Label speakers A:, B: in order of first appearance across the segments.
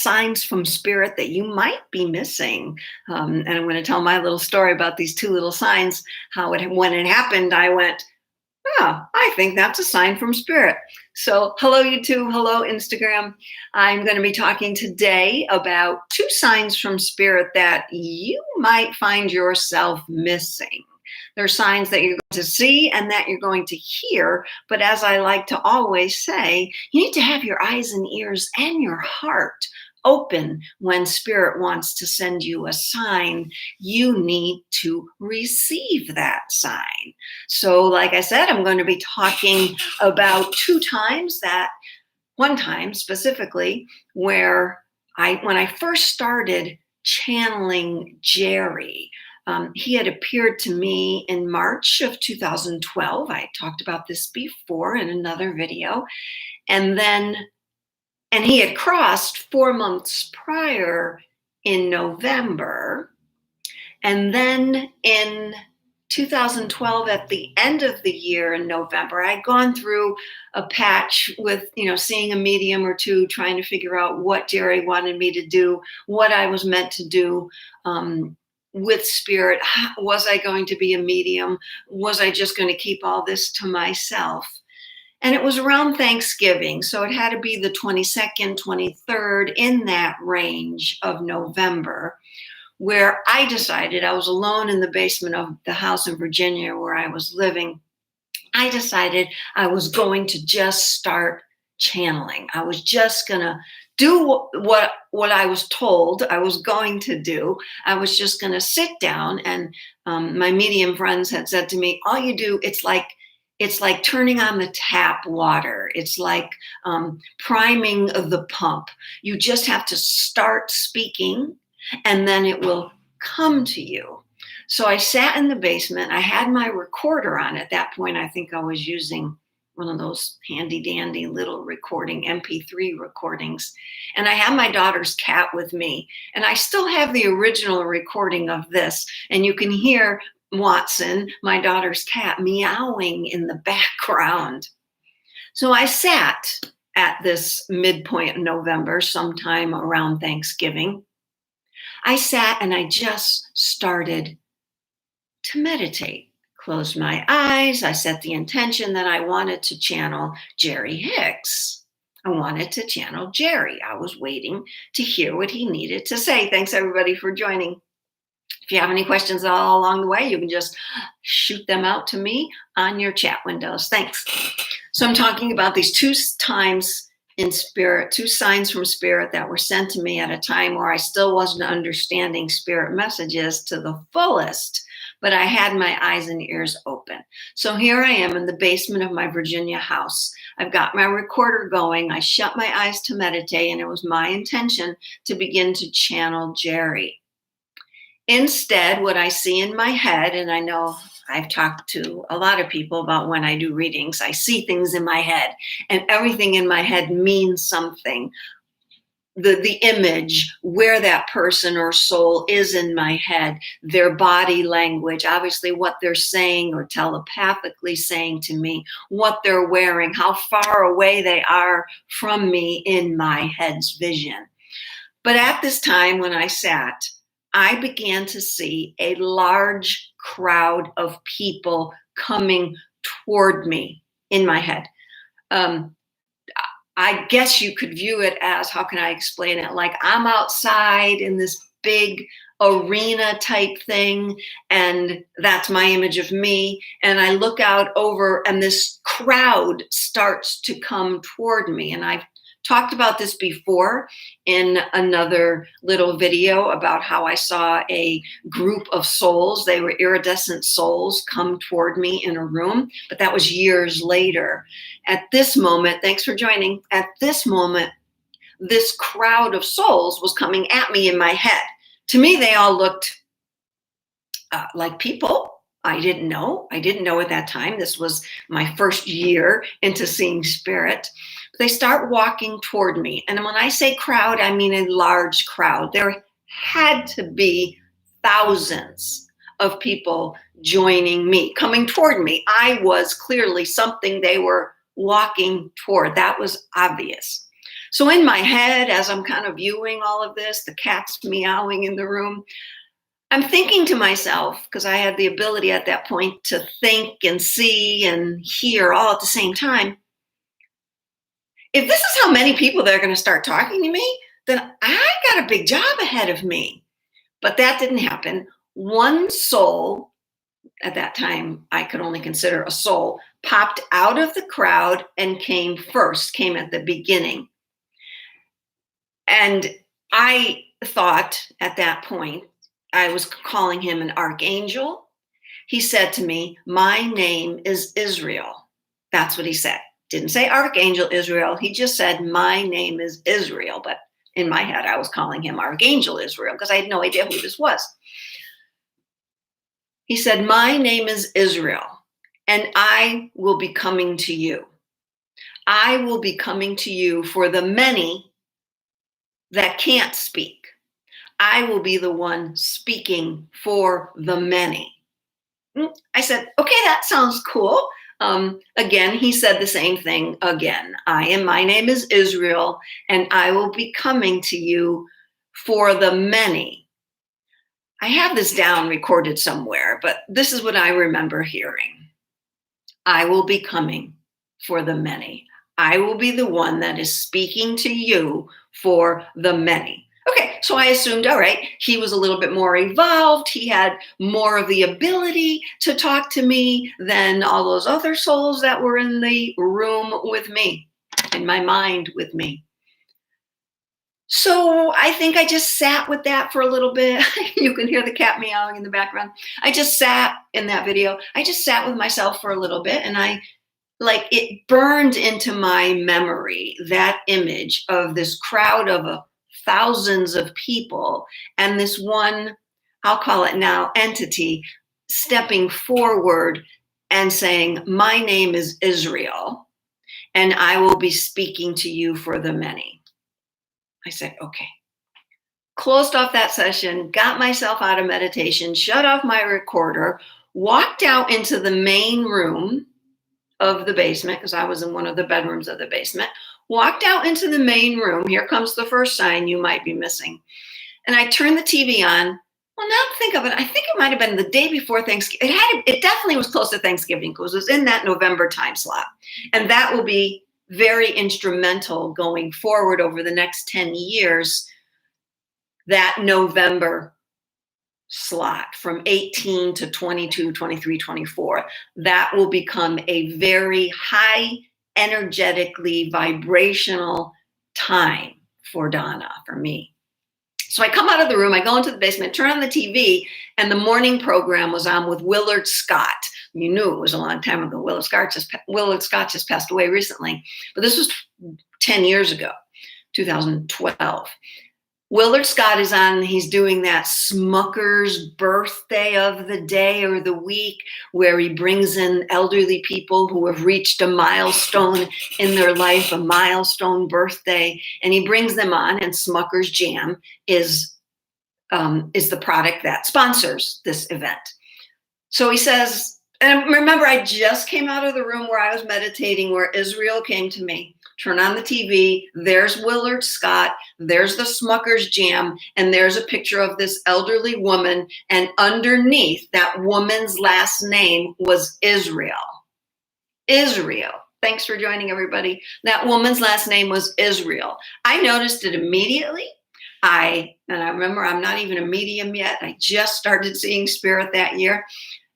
A: signs from spirit that you might be missing. And I'm going to tell my little story about these two little signs, when it happened, I went, oh, I think that's a sign from spirit. So hello, YouTube. Hello, Instagram. I'm going to be talking today about two signs from spirit that you might find yourself missing. They're signs that you're going to see and that you're going to hear. But as I like to always say, you need to have your eyes and ears and your heart open when spirit wants to send you a sign. You need to receive that sign. So like I said, I'm going to be talking about two times one time specifically where when I first started channeling Jerry, he had appeared to me in March of 2012. I talked about this before in another video. And he had crossed 4 months prior in November. And then in 2012, at the end of the year in November, I'd gone through a patch with, seeing a medium or two, trying to figure out what Jerry wanted me to do, what I was meant to do with spirit. Was I going to be a medium? Was I just going to keep all this to myself? And it was around Thanksgiving, so it had to be the 22nd, 23rd, in that range of November, where I decided, I was alone in the basement of the house in Virginia where I was living. I decided I was going to just start channeling. I was just going to do what I was told I was going to do. I was just going to sit down, and my medium friends had said to me, all you do, it's like turning on the tap water. It's like priming the pump. You just have to start speaking and then it will come to you. So I sat in the basement. I had my recorder on at that point. I think I was using one of those handy dandy little MP3 recordings. And I had my daughter's cat with me. And I still have the original recording of this. And you can hear Watson, my daughter's cat, meowing in the background. So I sat at this midpoint in November, sometime around Thanksgiving. I sat and I just started to meditate. Closed my eyes. I set the intention that I wanted to channel Jerry Hicks. I wanted to channel Jerry. I was waiting to hear what he needed to say. Thanks everybody for joining. If you have any questions all along the way, you can just shoot them out to me on your chat windows. Thanks. So I'm talking about these two times in spirit, two signs from spirit that were sent to me at a time where I still wasn't understanding spirit messages to the fullest, but I had my eyes and ears open. So here I am in the basement of my Virginia house. I've got my recorder going. I shut my eyes to meditate, and it was my intention to begin to channel Jerry. Instead, what I see in my head, and I know I've talked to a lot of people about when I do readings, I see things in my head, and everything in my head means something. The image, where that person or soul is in my head, their body language, obviously what they're saying or telepathically saying to me, what they're wearing, how far away they are from me in my head's vision. But at this time when I sat, I began to see a large crowd of people coming toward me in my head. I guess you could view it as, how can I explain it? Like I'm outside in this big arena type thing, and that's my image of me. And I look out over, and this crowd starts to come toward me. And I've talked about this before in another little video about how I saw a group of souls. They were iridescent souls come toward me in a room, but that was years later. At this moment, thanks for joining. At this moment, this crowd of souls was coming at me in my head. To me, they all looked like people. I didn't know at that time. This was my first year into seeing spirit. They start walking toward me. And when I say crowd, I mean a large crowd. There had to be thousands of people joining me, coming toward me. I was clearly something they were walking toward. That was obvious. So in my head, as I'm kind of viewing all of this, the cat's meowing in the room, I'm thinking to myself, because I had the ability at that point to think and see and hear all at the same time. If this is how many people that are going to start talking to me, then I got a big job ahead of me. But that didn't happen. One soul, at that time, I could only consider a soul, popped out of the crowd and came first, came at the beginning. And I thought at that point, I was calling him an archangel. He said to me, "My name is Israel." That's what he said. Didn't say Archangel Israel. He just said, "My name is Israel." But in my head, I was calling him Archangel Israel because I had no idea who this was. He said, "My name is Israel, and I will be coming to you. I will be coming to you for the many that can't speak. I will be the one speaking for the many." I said, "Okay, that sounds cool." Again, he said the same thing again. My name is Israel, and I will be coming to you for the many. I have this down recorded somewhere, but this is what I remember hearing. I will be coming for the many. I will be the one that is speaking to you for the many. Okay, so I assumed, all right, he was a little bit more evolved. He had more of the ability to talk to me than all those other souls that were in the room with me, in my mind with me. So I think I just sat with that for a little bit. You can hear the cat meowing in the background. I just sat in that video. I just sat with myself for a little bit, and it burned into my memory, that image of this crowd of thousands of people and this one, I'll call it now, entity stepping forward and saying, "My name is Israel, and I will be speaking to you for the many." I said, okay. Closed off that session, got myself out of meditation, shut off my recorder, walked out into the main room of the basement, because I was in one of the bedrooms of the basement, walked out into the main room. Here comes the first sign you might be missing. And I turned the TV on. Well, now to think of it, I think it might have been the day before Thanksgiving. It definitely was close to Thanksgiving because it was in that November time slot. And that will be very instrumental going forward over the next 10 years, that November slot from 18 to 22, 23, 24, that will become a very high energetically vibrational time for Donna, for me. So I come out of the room, I go into the basement, turn on the TV, and the morning program was on with Willard Scott. You knew it was a long time ago. Willard Scott just passed away recently, but this was 10 years ago, 2012. Willard Scott is on, he's doing that Smucker's birthday of the day or the week, where he brings in elderly people who have reached a milestone in their life, a milestone birthday, and he brings them on, and Smucker's Jam is the product that sponsors this event. So he says, and remember, I just came out of the room where I was meditating, where Israel came to me. Turn on the TV, there's Willard Scott, there's the Smucker's Jam, and there's a picture of this elderly woman, and underneath that woman's last name was Israel. Israel. Thanks for joining, everybody. That woman's last name was Israel. I noticed it immediately. And I remember I'm not even a medium yet. I just started seeing spirit that year.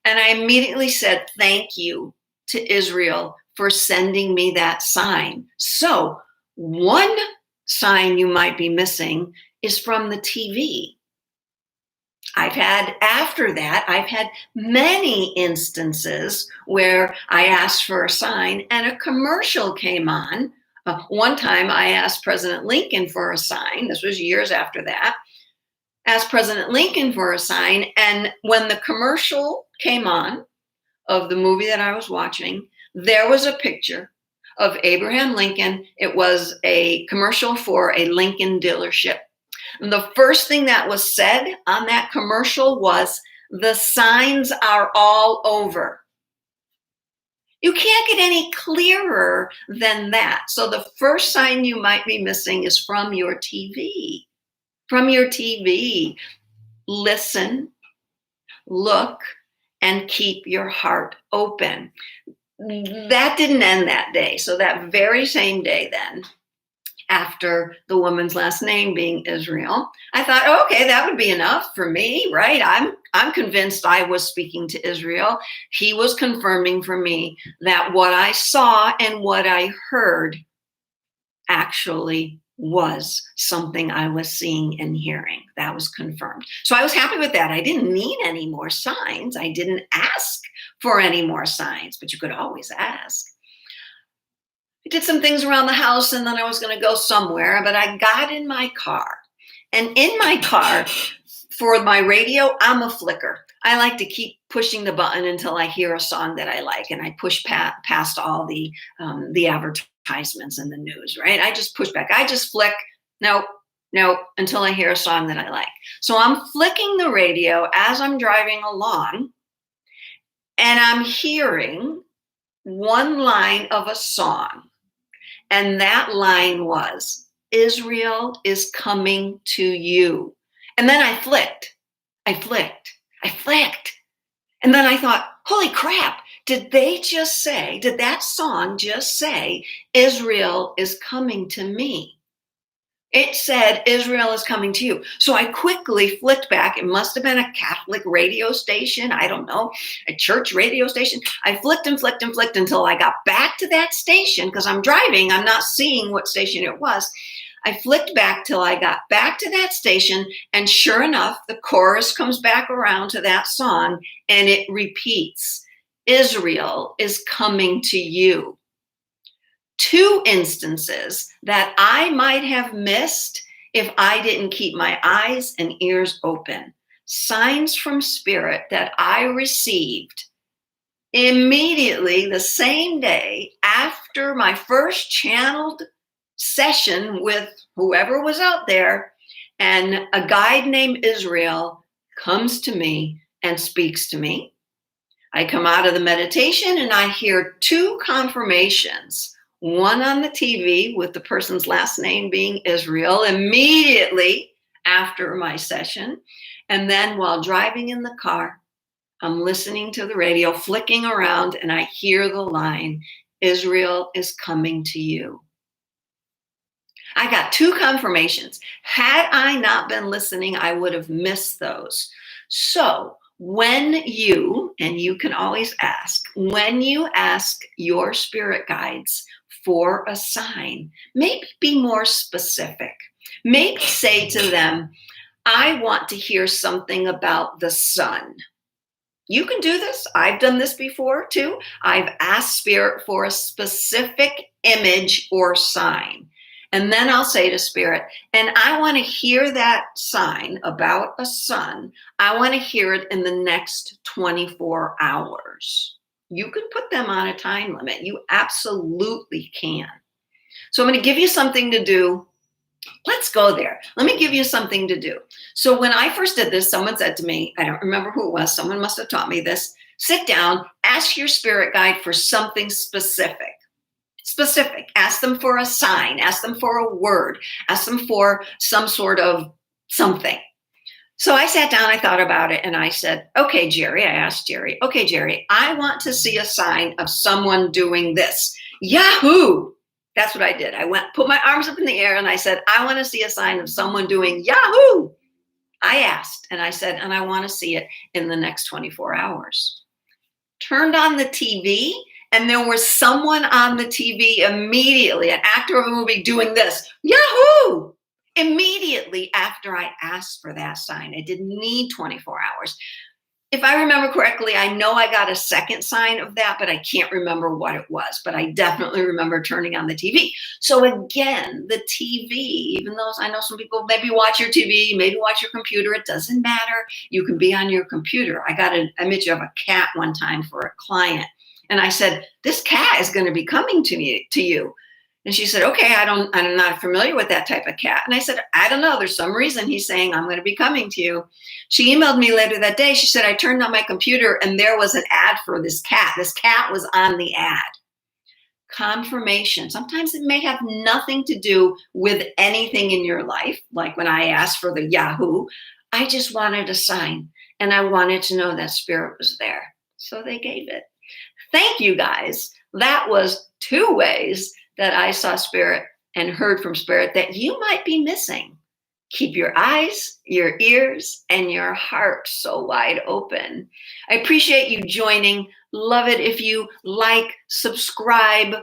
A: And I immediately said, thank you to Israel for sending me that sign. So one sign you might be missing is from the TV. After that, I've had many instances where I asked for a sign and a commercial came on. One time I asked President Lincoln for a sign. This was years after that. Asked President Lincoln for a sign. And when the commercial came on of the movie that I was watching, there was a picture of Abraham Lincoln. It was a commercial for a Lincoln dealership. And the first thing that was said on that commercial was, "The signs are all over." You can't get any clearer than that. So the first sign you might be missing is from your TV. From your TV. Listen, look, and keep your heart open. That didn't end that day. So that very same day then, after the woman's last name being Israel, I thought, okay, that would be enough for me, right? I'm convinced I was speaking to Israel. He was confirming for me that what I saw and what I heard actually was something I was seeing and hearing. That was confirmed. So I was happy with that. I didn't need any more signs. I didn't ask for any more signs, but you could always ask. I did some things around the house and then I was going to go somewhere, but I got in my car. And in my car, for my radio, I'm a flicker. I like to keep pushing the button until I hear a song that I like, and I push past all the advertisements and the news, right? I just push back. I just flick. No, until I hear a song that I like. So I'm flicking the radio as I'm driving along, and I'm hearing one line of a song. And that line was, Israel is coming to you. And then I flicked. And then I thought, holy crap, did that song just say, Israel is coming to me? It said, Israel is coming to you. So I quickly flicked back. It must have been a Catholic radio station. I don't know, a church radio station. I flicked until I got back to that station because I'm driving. I'm not seeing what station it was. I flicked back till I got back to that station. And sure enough, the chorus comes back around to that song and it repeats, Israel is coming to you. 2 instances that I might have missed if I didn't keep my eyes and ears open. Signs from spirit that I received immediately the same day after my first channeled session with whoever was out there, and a guide named Israel comes to me and speaks to me. I come out of the meditation and I hear 2 confirmations. One on the TV with the person's last name being Israel immediately after my session. And then while driving in the car, I'm listening to the radio, flicking around, and I hear the line, Israel is coming to you. I got 2 confirmations. Had I not been listening, I would have missed those. So when you, and you can always ask, when you ask your spirit guides for a sign, maybe be more specific. Maybe say to them, I want to hear something about the sun. You can do this. I've done this before too. I've asked spirit for a specific image or sign. And then I'll say to spirit, and I want to hear that sign about a sun. I want to hear it in the next 24 hours. You can put them on a time limit. You absolutely can. So I'm going to give you something to do. Let's go there. Let me give you something to do. So when I first did this, someone said to me, I don't remember who it was, someone must have taught me this, sit down, ask your spirit guide for something specific. Ask them for a sign, ask them for a word, ask them for some sort of something. So I sat down, I thought about it, and I said, okay, Jerry, I asked Jerry, okay, Jerry, I want to see a sign of someone doing this. Yahoo! That's what I did. I put my arms up in the air and I said, I want to see a sign of someone doing Yahoo! I asked, and I said, and I want to see it in the next 24 hours. Turned on the TV, and there was someone on the TV immediately, an actor of a movie doing this, Yahoo! Immediately after I asked for that sign. I didn't need 24 hours. If I remember correctly, I know I got a second sign of that, but I can't remember what it was. But I definitely remember turning on the TV. So again, the TV, even though I know some people maybe watch your TV, maybe watch your computer, it doesn't matter. You can be on your computer. I got an image of a cat one time for a client. And I said, this cat is going to be coming to you. And she said, okay, I'm not familiar with that type of cat. And I said, I don't know. There's some reason he's saying I'm going to be coming to you. She emailed me later that day. She said, I turned on my computer and there was an ad for this cat. This cat was on the ad. Confirmation. Sometimes it may have nothing to do with anything in your life. Like when I asked for the Yahoo, I just wanted a sign and I wanted to know that spirit was there. So they gave it. Thank you guys. That was 2 ways that I saw spirit and heard from spirit that you might be missing. Keep your eyes, your ears, and your heart so wide open. I appreciate you joining. Love it if you like, subscribe,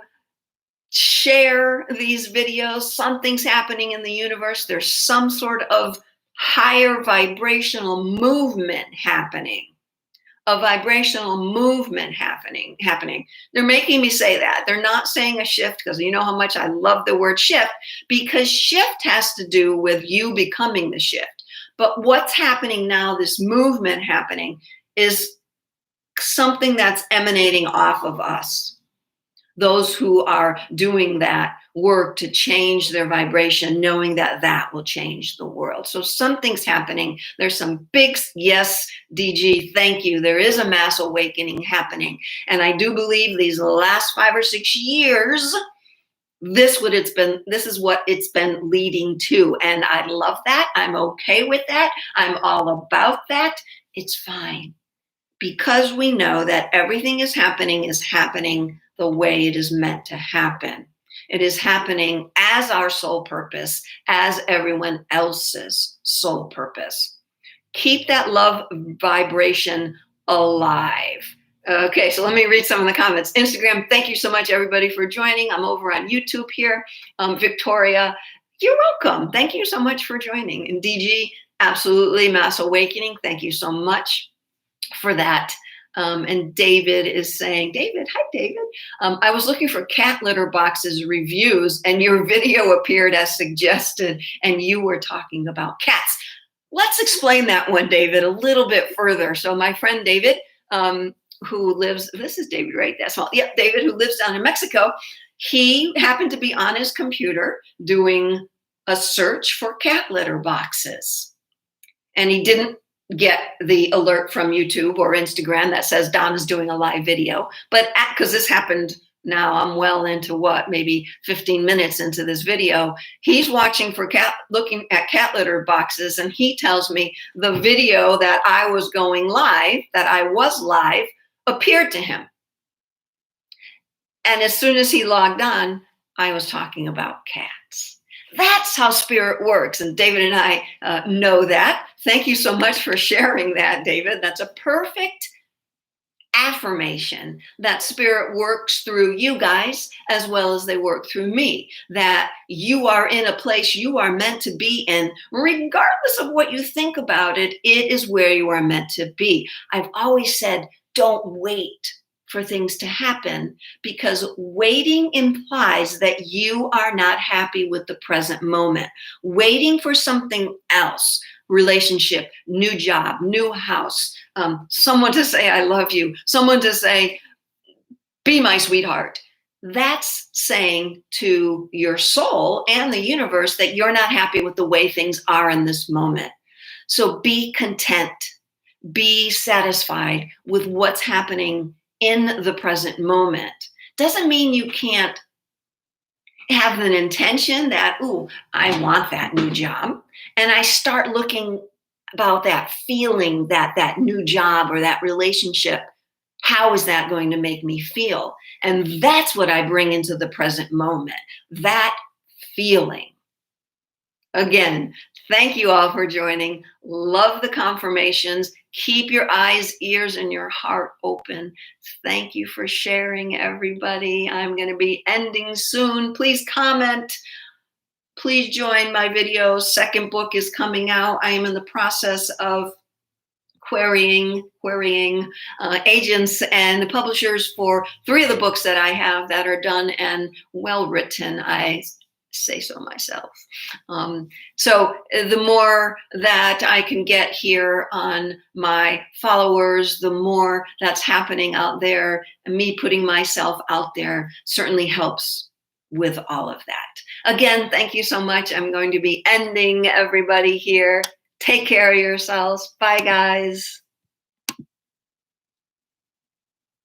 A: share these videos. Something's happening in the universe. There's some sort of higher vibrational movement happening. A vibrational movement happening. They're making me say that. They're not saying a shift, because you know how much I love the word shift, because shift has to do with you becoming the shift. But what's happening now, this movement happening, is something that's emanating off of us. Those who are doing that work to change their vibration, knowing that that will change the world. So something's happening. There's some big, yes, DG, thank you. There is a mass awakening happening. And I do believe these last 5 or 6 years, this is what it's been leading to. And I love that. I'm okay with that. I'm all about that. It's fine. Because we know that everything is happening the way it is meant to happen. It is happening as our soul purpose, as everyone else's soul purpose. Keep that love vibration alive. Okay, so let me read some of the comments. Instagram, thank you so much, everybody, for joining. I'm over on YouTube here. Victoria, you're welcome. Thank you so much for joining. And DG, absolutely, Mass Awakening. Thank you so much for that. And David is saying, David, hi, David. I was looking for cat litter boxes reviews and your video appeared as suggested and you were talking about cats. Let's explain that one, David, a little bit further. So my friend David, who lives, this is David, right? That's all. Yep, David, who lives down in Mexico. He happened to be on his computer doing a search for cat litter boxes. And he didn't get the alert from YouTube or Instagram that says Donna's doing a live video. But because this happened now, I'm well into maybe 15 minutes into this video. He's watching for looking at cat litter boxes. And he tells me the video that I was live, appeared to him. And as soon as he logged on, I was talking about cats. That's how spirit works. And David and I know that. Thank you so much for sharing that, David. That's a perfect affirmation that spirit works through you guys as well as they work through me, that you are in a place you are meant to be in, regardless of what you think about it. It is where you are meant to be. I've always said, don't wait for things to happen, because waiting implies that you are not happy with the present moment. Waiting for something else, relationship, new job, new house, someone to say, I love you, someone to say, be my sweetheart. That's saying to your soul and the universe that you're not happy with the way things are in this moment. So be content, be satisfied with what's happening in the present moment. Doesn't mean you can't have an intention that, ooh, I want that new job. And I start looking about that feeling, that new job or that relationship. How is that going to make me feel? And that's what I bring into the present moment, that feeling. Again, thank you all for joining. Love the confirmations. Keep your eyes, ears, and your heart open. Thank you for sharing, everybody. I'm going to be ending soon. Please comment. Please join my videos. Second book is coming out. I am in the process of querying agents and the publishers for 3 of the books that I have that are done and well written. I say so myself. So the more that I can get here on my followers, the more that's happening out there, and me putting myself out there certainly helps with all of that. Again, thank you so much. I'm going to be ending everybody here. Take care of yourselves. Bye, guys.